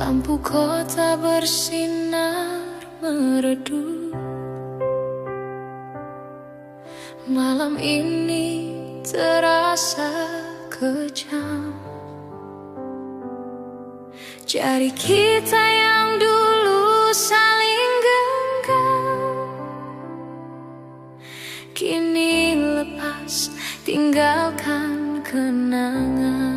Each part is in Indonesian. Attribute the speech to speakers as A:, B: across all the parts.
A: Lampu kota bersinar meredup. Malam ini terasa kejam. Jari kita yang dulu saling genggam kini lepas, tinggalkan kenangan.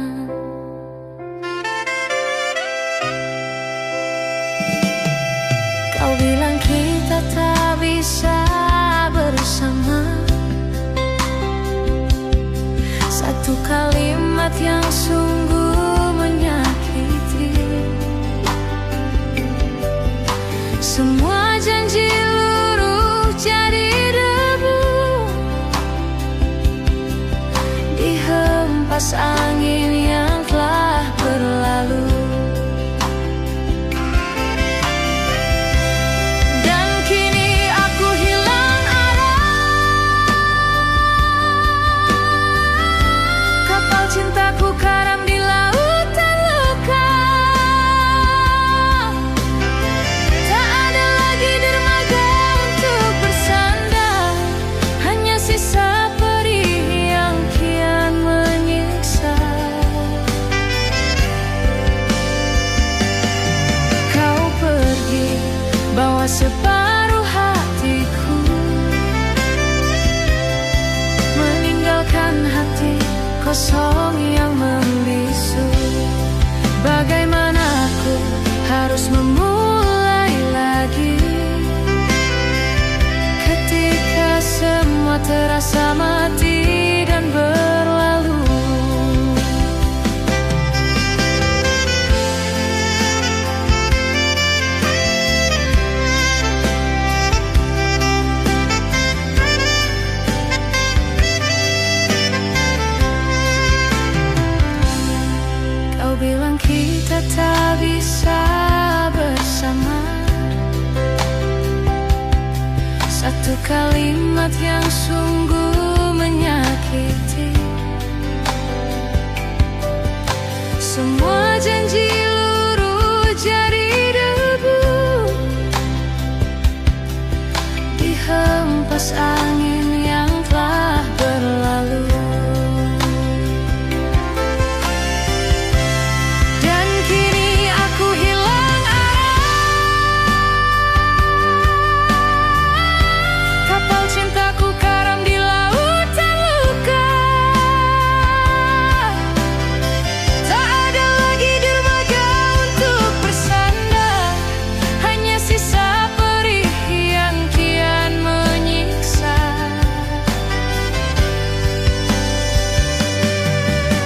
A: Kau bilang kita tak bisa bersama. Satu kalimat yang sungguh menyakiti. Semua janji luruh jadi debu, dihempas angin yang telah berlalu. Dan kini aku hilang arah. Kapal cintaku karam di lautan luka. Tak ada lagi dermaga untuk bersandar, hanya sisa perih yang kian menyiksa. Kau pergi bawa separuh hatiku, meninggalkan hati kosong yang membisu. Bagaimana aku harus memulai lagi ketika semua terasa mati dan berlalu. Kau bilang kita tak bisa bersama. Satu kalimat yang sungguh menyakiti. Semua janji luruh jadi debu, dihempas angin yang telah berlalu. Dan kini aku hilang arah. Kapal cintaku karam di lautan luka. Tak ada lagi dermaga untuk bersandar, hanya sisa perih yang kian menyiksa.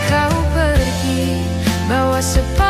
A: Kau pergi bawa separuh